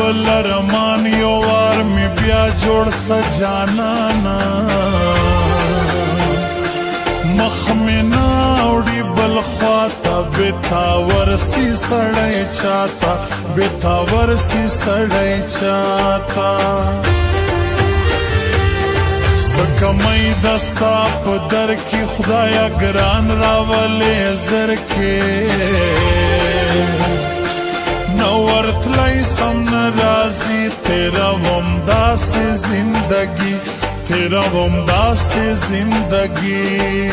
بل ارمان یو وار می بیا جوړ سجانانا مخ می ناوړي بل خواته بتاور سی سړی چاته بتاور سی سړی چاته سکمئی دستا په در کی خدایا ګران راولې زر کې نورت لئی سم نرازی تیرا ومدا سے زندگی تیرا ومدا سے زندگی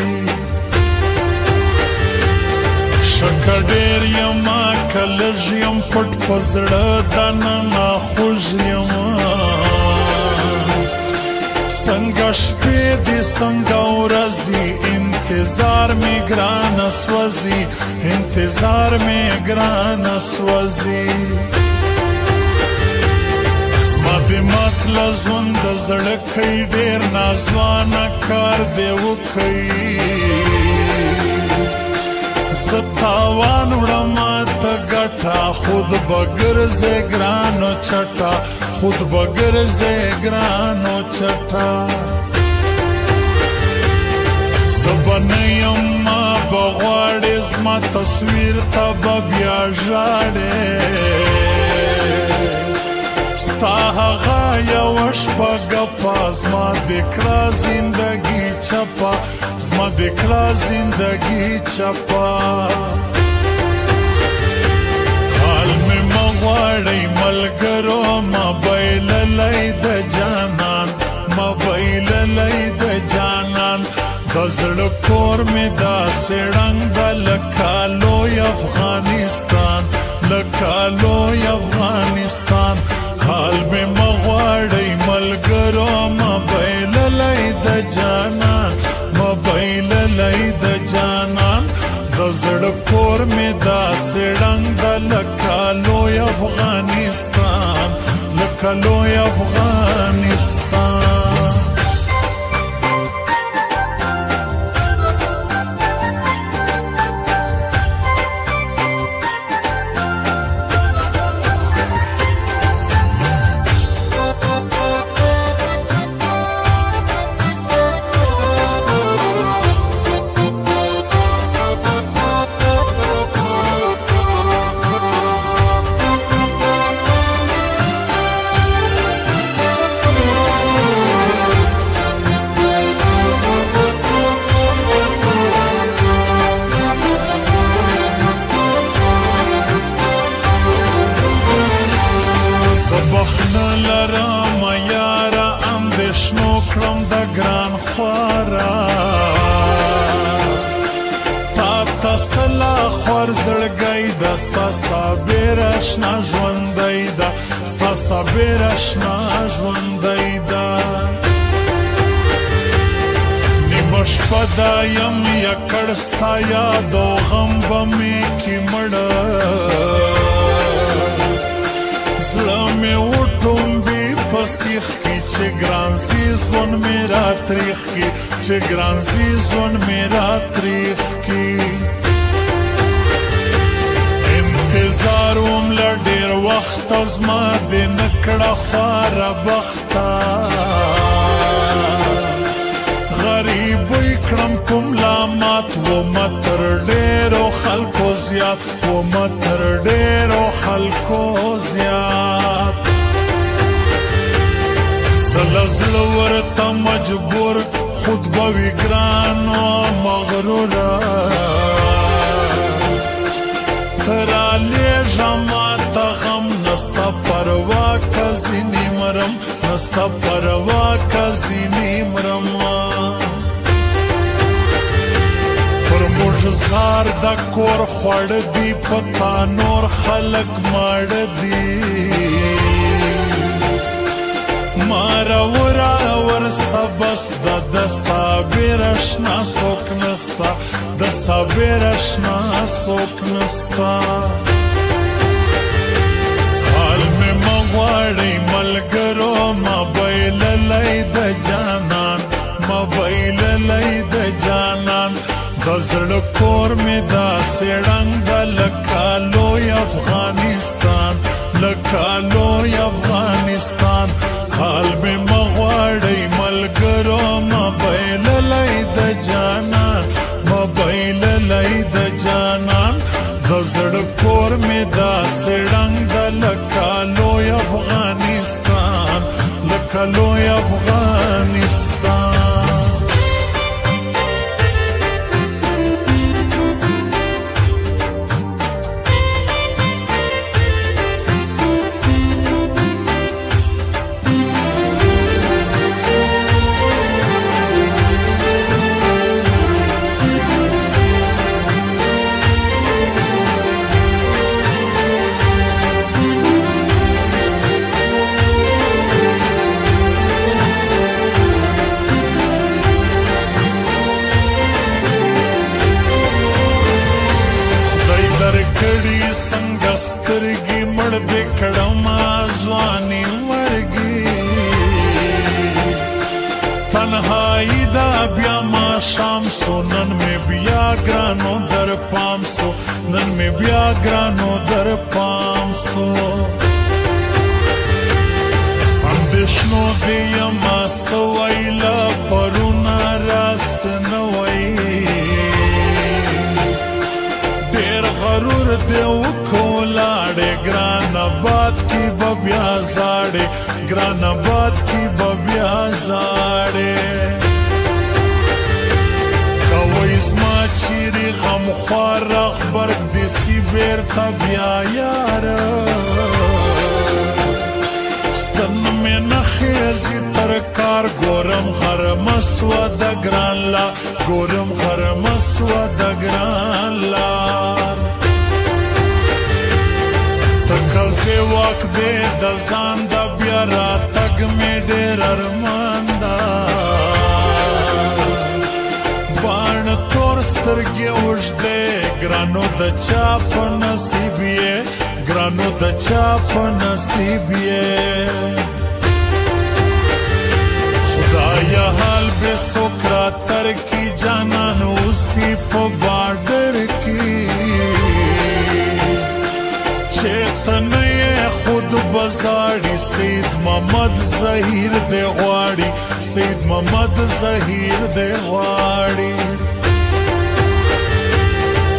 شکر ډیر یما کلژ یم پټ پزړه دننه خوږ یما څنګه شپې دي څنګه ورځي انتظار می ګرانه سوځي انتظار می ګرانه سوځي زما د مطله ژوند د زړه کوي ډېر نازوانه کار دی وکوي زه تاوان وړمه ته ګټه خود به ګرځې ګرانو چټه خود به ګرځې ګرانو چټه زه به نه یم ما به غواړې زما تصویر ته به بیا ژاړې ستا هغه یوه شپه ګپه زما دې کړه زندګي چپه زما دې کړه زندګي چپه حال مې مه غواړئ ملګرو ما بایللی د جانان ما بایللی د جانان د زړه کور مې داسې ړنګ ده لکه لوی افغانستان لکه لوی افغانستان حال مې مه غواړئ ملګرو ما بایللی د جانان ما بایللی د جانان د زړه کور مې داسې ړنګ ده لکه لوی افغانستان لکه لوی افغانستان بخنه لرم یاره اندېښنو کړم د ګران خواره تا ته سلا خور زړګی ده ستا صابر اشنا ژوندی ده ستا صابر اشنا ژوندی ده نیمه شپه ده یم یکړ ستا یاد او غم به مې کې مړه زړه مې وټومبي په سیخ کې چې ګران سي ژوند مې را تریخ کې چې ګران سي ژوند مې را تریخ کې انتظار وم له ډېر وخته زما دې نه کړه خواره بخته غریبۍ کړم کوم لامات ومه تر ډېرو خلکو زیات ومه تر ډېرو خلکو زیات زه له زړه ورته مجبور خود به وي ګران و مغروره ته رالېږه ماته غم نسته پروا که ځینې مرم نسته پروا که ځینې مرم پر موږ زار د کور خوړ دي په تا نور خلک ماړه دي ماروره ورسه بس ده د صابر اشنا څوک نسته د صابر اشنا څوک نسته حال مې مه غواړئ ملګرو ما بایللی د جانان ما بایللی د جانان د زړه کور مې داسې ړنګ ده لکه لوی افغانستان لکه لکالوی افغانستان حال می مغواړی ملګرو مبایللی د جانان مبایللی د جانان د زړه کور می داسې ړنګ د لکالوی افغانستان لکالوی افغانستان څنګه سترګې مړ دې کړما ځواني مرګي تنهایی دا بیا ما شام سو نن مې بیا ګرانو در پام سو نن مې بیا ګرانو در پام سو اندېښنو دې یما سوی لا پرونه راس نه وایي غرور دې وکولاړې ګران آباد کې به بیا زاړې ګران آباد کې به بیا زاړې کوی زما چیرې غمخوار غبرګ دې سی بیرته بیا یاره ستن مې نه خېزي تر کار ګورم غرمه سوه د ګران لا ګورم غرمه سوه د ګران لار تکزې واک دې د ځان د بیا راتګ مې ډېر ارمان ده باڼ تور سترګې اوږدې ګرانو د چا په نصیب یې ګرانو د چا په نصیب یې خدایا حال به څوک راتر کی جانان اوسې په باډر کې چیتنه خود بزاړي سید محمد ظهیر دی غواړي سید محمد ظهیر دی غواړي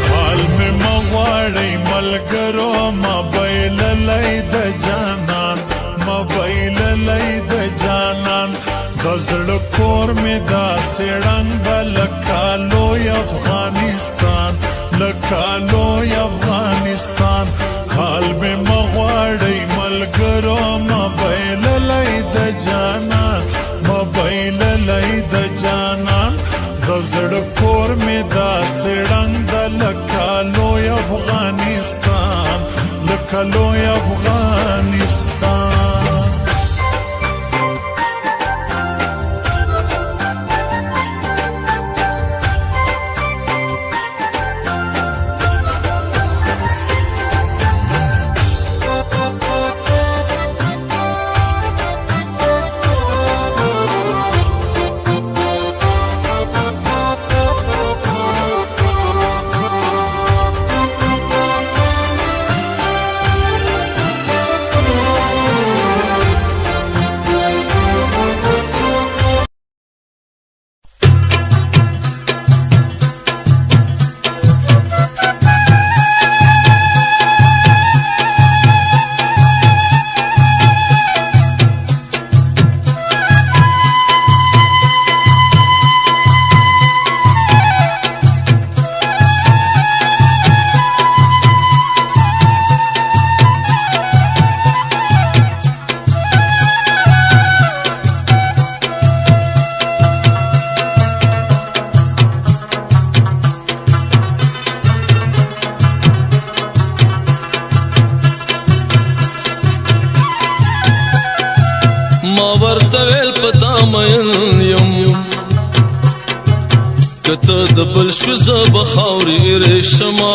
حال مې مغواړی ملګرو مبایللی د جانان مبایللی د جانان د زړه کور مې داسې ړنګ ده لکه لوی افغانستان لکه لوی افغانستان حال مې مغواړی ملګرو مبایللی د جانان مبایللی د جانان د زړه کور مې داسې ړنګ ده لکه لوی افغانستان لکه لوی افغانستان کته د بل شو زب خاورې ریشما